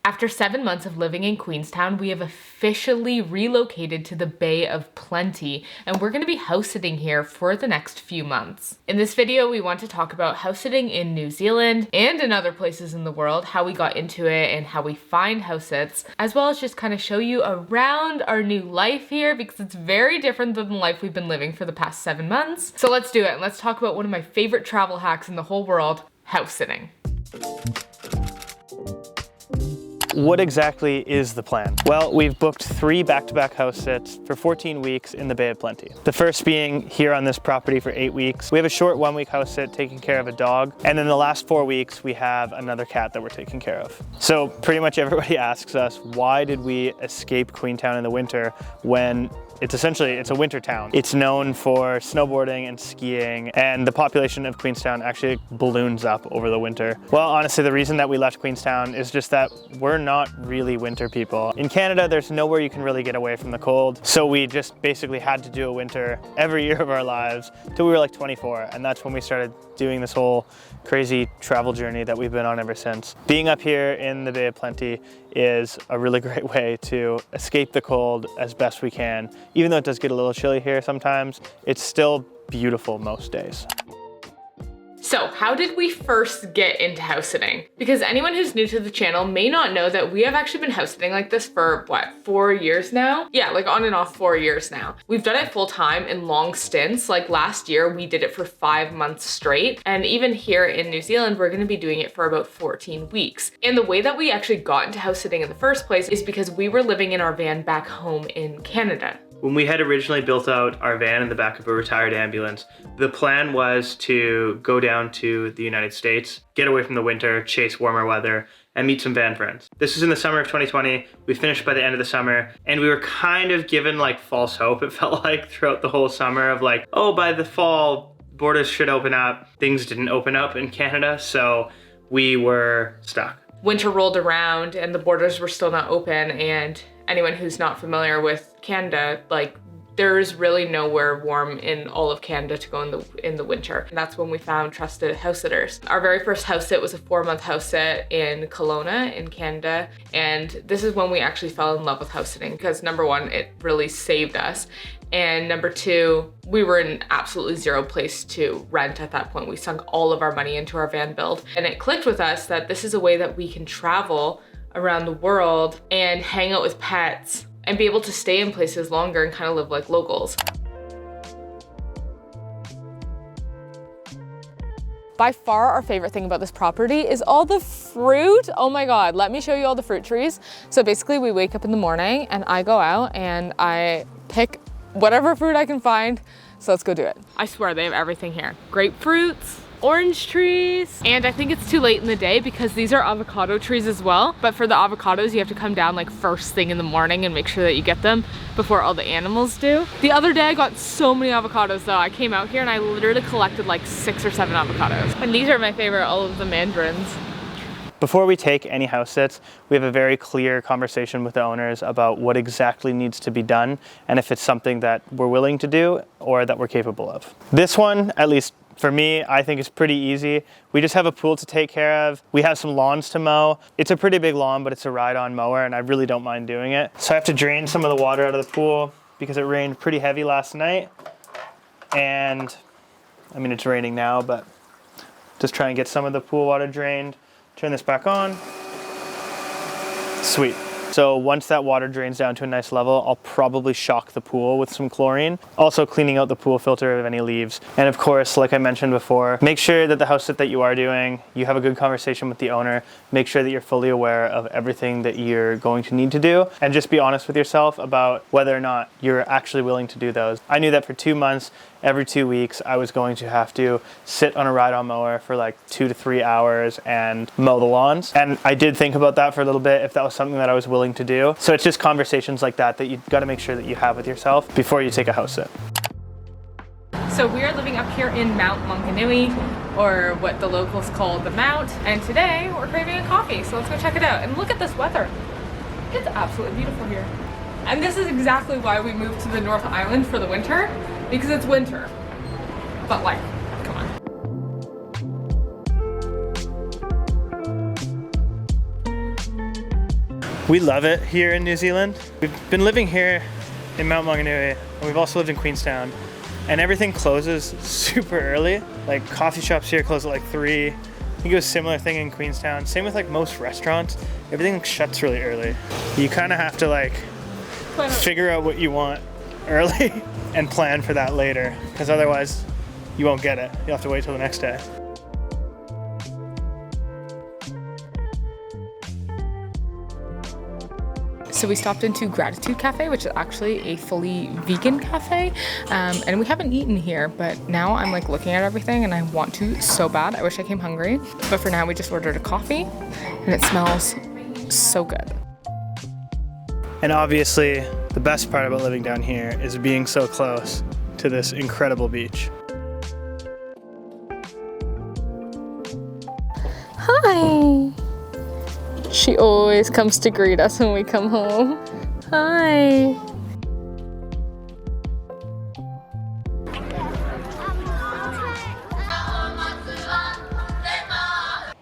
After 7 months of living in Queenstown, we have officially relocated to the Bay of Plenty, and we're gonna be house sitting here for the next few months. In this video, we want to talk about house sitting in New Zealand and in other places in the world, how we got into it and how we find house sits, as well as just kind of show you around our new life here because it's very different than the life we've been living for the past 7 months. So let's do it, and let's talk about one of my favorite travel hacks in the whole world, house sitting. What exactly is the plan? Well, we've booked 3 back-to-back house sits for 14 weeks in the Bay of Plenty. The first being here on this property for 8 weeks. We have a short 1-week house sit taking care of a dog. And then the last 4 weeks, we have another cat that we're taking care of. So pretty much everybody asks us, why did we escape Queenstown in the winter when it's a winter town. It's known for snowboarding and skiing, and the population of Queenstown actually balloons up over the winter. Well, honestly, the reason that we left Queenstown is just that we're not really winter people. In Canada, there's nowhere you can really get away from the cold, so we just basically had to do a winter every year of our lives till we were like 24, and that's when we started doing this whole crazy travel journey that we've been on ever since. Being up here in the Bay of Plenty is a really great way to escape the cold as best we can. Even though it does get a little chilly here sometimes, it's still beautiful most days. So how did we first get into house sitting? Because anyone who's new to the channel may not know that we have actually been house sitting like this for what, 4 years now? Yeah, like on and off 4 years now. We've done it full time in long stints. Like last year, we did it for 5 months straight. And even here in New Zealand, we're gonna be doing it for about 14 weeks. And the way that we actually got into house sitting in the first place is because we were living in our van back home in Canada. When we had originally built out our van in the back of a retired ambulance, the plan was to go down to the United States, get away from the winter, chase warmer weather, and meet some van friends. This was in the summer of 2020. We finished by the end of the summer, and we were kind of given like false hope. It felt like throughout the whole summer of like, oh, by the fall, borders should open up. Things didn't open up in Canada, so we were stuck. Winter rolled around and the borders were still not open, and anyone who's not familiar with Canada, like there's really nowhere warm in all of Canada to go in the winter. And that's when we found trusted house sitters. Our very first house sit was a 4-month house sit in Kelowna in Canada. And this is when we actually fell in love with house sitting because number one, it really saved us. And number two, we were in absolutely zero place to rent at that point. We sunk all of our money into our van build. And it clicked with us that this is a way that we can travel around the world and hang out with pets and be able to stay in places longer and kind of live like locals. By far our favorite thing about this property is all the fruit. Oh my God, let me show you all the fruit trees. So basically we wake up in the morning and I go out and I pick whatever fruit I can find. So let's go do it. I swear they have everything here. Grapefruits, orange trees, and I think it's too late in the day because these are avocado trees as well. But for the avocados, you have to come down like first thing in the morning and make sure that you get them before all the animals do. The other day I got so many avocados though. I came out here and I literally collected like 6 or 7 avocados. And these are my favorite, all of the mandarins. Before we take any house sits, we have a very clear conversation with the owners about what exactly needs to be done and if it's something that we're willing to do or that we're capable of. This one, at least for me, I think it's pretty easy. We just have a pool to take care of. We have some lawns to mow. It's a pretty big lawn, but it's a ride-on mower and I really don't mind doing it. So I have to drain some of the water out of the pool because it rained pretty heavy last night. And I mean, it's raining now, but just try and get some of the pool water drained. Turn this back on. Sweet. So once that water drains down to a nice level, I'll probably shock the pool with some chlorine. Also cleaning out the pool filter of any leaves. And of course, like I mentioned before, make sure that the house sit that you are doing, you have a good conversation with the owner. Make sure that you're fully aware of everything that you're going to need to do. And just be honest with yourself about whether or not you're actually willing to do those. I knew that for 2 months, every 2 weeks, I was going to have to sit on a ride-on mower for like 2 to 3 hours and mow the lawns. And I did think about that for a little bit, if that was something that I was willing to do. So it's just conversations like that that you've got to make sure that you have with yourself before you take a house sit. So we are living up here in Mount Manuganui, or what the locals call the Mount. And today we're craving a coffee, so let's go check it out. And look at this weather. It's absolutely beautiful here. And this is exactly why we moved to the North Island for the winter, because it's winter. But like, come on. We love it here in New Zealand. We've been living here in Mount Manuganui, and we've also lived in Queenstown, and everything closes super early. Like coffee shops here close at like 3. I think it was a similar thing in Queenstown. Same with like most restaurants. Everything shuts really early. You kind of have to like figure out what you want early and plan for that later, because otherwise you won't get it. You'll have to wait till the next day. So we stopped into Gratitude Cafe, which is actually a fully vegan cafe. And we haven't eaten here, but now I'm like looking at everything and I want to so bad. I wish I came hungry. But for now, we just ordered a coffee and it smells so good. And obviously, the best part about living down here is being so close to this incredible beach. Hi! She always comes to greet us when we come home. Hi!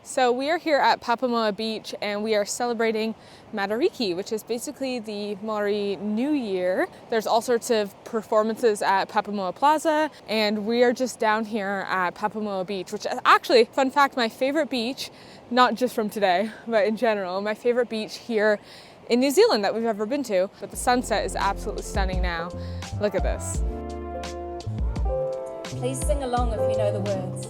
So we are here at Papamoa Beach and we are celebrating Matariki, which is basically the Maori New Year. There's all sorts of performances at Papamoa Plaza, and we are just down here at Papamoa Beach, which is actually, fun fact, my favorite beach, not just from today, but in general, my favorite beach here in New Zealand that we've ever been to. But the sunset is absolutely stunning now. Look at this. Please sing along if you know the words.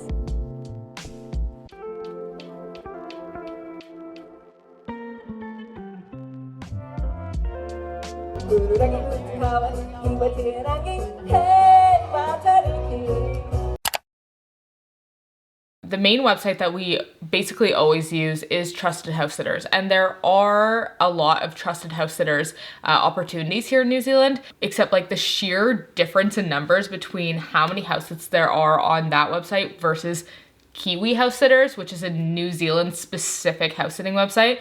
The main website that we basically always use is Trusted House Sitters, and there are a lot of Trusted House Sitters opportunities here in New Zealand, except like the sheer difference in numbers between how many house sits there are on that website versus Kiwi Housesitters, which is a New Zealand specific house sitting website,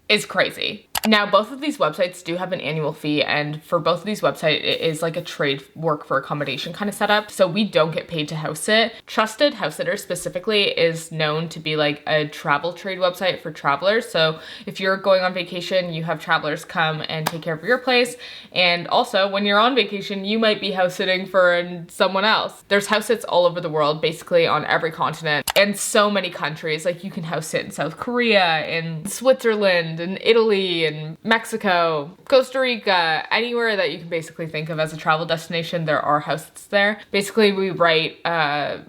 is crazy. Now, both of these websites do have an annual fee, and for both of these websites, it is like a trade work for accommodation kind of setup. So we don't get paid to house sit. Trusted House Sitters specifically is known to be like a travel trade website for travelers. So if you're going on vacation, you have travelers come and take care of your place. And also when you're on vacation, you might be house sitting for someone else. There's house sits all over the world, basically on every continent and so many countries. Like you can house sit in South Korea, in Switzerland, in Italy, in Mexico, Costa Rica, anywhere that you can basically think of as a travel destination, there are houses there. Basically, we write a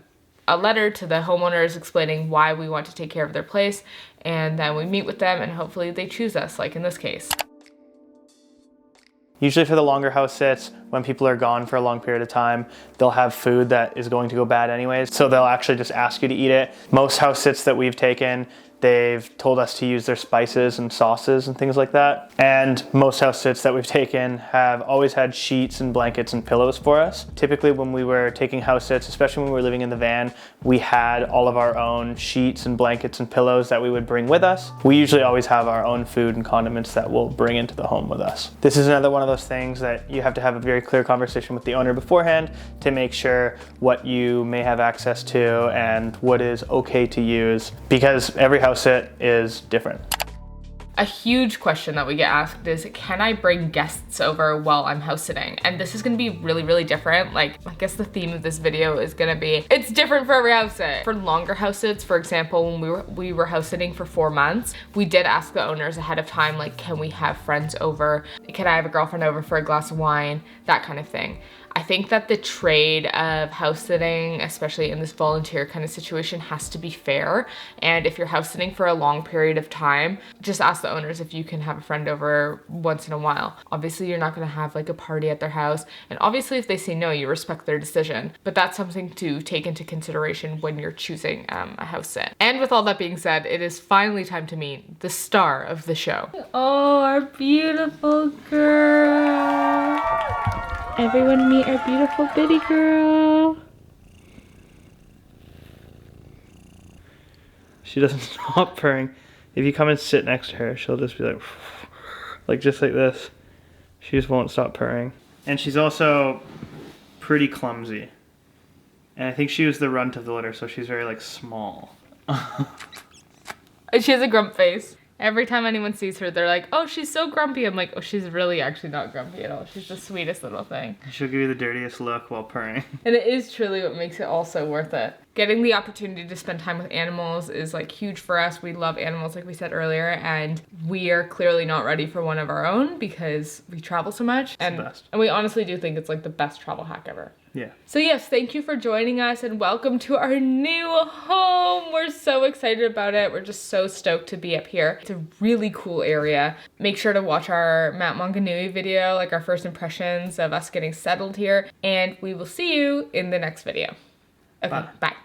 letter to the homeowners explaining why we want to take care of their place, and then we meet with them and hopefully they choose us, like in this case. Usually for the longer house sits, when people are gone for a long period of time, they'll have food that is going to go bad anyways, so they'll actually just ask you to eat it. Most house sits that we've taken, they've told us to use their spices and sauces and things like that. And most house sits that we've taken have always had sheets and blankets and pillows for us. Typically when we were taking house sits, especially when we were living in the van, we had all of our own sheets and blankets and pillows that we would bring with us. We usually always have our own food and condiments that we'll bring into the home with us. This is another one of those things that you have to have a very clear conversation with the owner beforehand to make sure what you may have access to and what is okay to use, because every house sit is different. A huge question that we get asked is, can I bring guests over while I'm house sitting? And this is gonna be really, really different. Like, I guess the theme of this video is gonna be, it's different for every house sit. For longer house sits, for example, when we were house sitting for 4 months, we did ask the owners ahead of time, like, can we have friends over? Can I have a girlfriend over for a glass of wine? That kind of thing. I think that the trade of house sitting, especially in this volunteer kind of situation, has to be fair. And if you're house sitting for a long period of time, just ask the owners if you can have a friend over once in a while. Obviously, you're not gonna have like a party at their house. And obviously, if they say no, you respect their decision. But that's something to take into consideration when you're choosing a house sit. And with all that being said, it is finally time to meet the star of the show. Oh, our beautiful girl. Everyone meet our beautiful bitty girl. She doesn't stop purring. If you come and sit next to her, she'll just be like just like this. She just won't stop purring. And she's also pretty clumsy. And I think she was the runt of the litter, so she's very like small. She has a grump face. Every time anyone sees her, they're like, oh, she's so grumpy. I'm like, oh, she's really actually not grumpy at all. She's the sweetest little thing. She'll give you the dirtiest look while purring. And it is truly what makes it all so worth it. Getting the opportunity to spend time with animals is like huge for us. We love animals, like we said earlier, and we are clearly not ready for one of our own because we travel so much. It's the best. And we honestly do think it's like the best travel hack ever. Yeah. So yes, thank you for joining us and welcome to our new home. We're so excited about it. We're just so stoked to be up here. It's a really cool area. Make sure to watch our Mount Manuganui video, like our first impressions of us getting settled here, and we will see you in the next video. Okay, bye.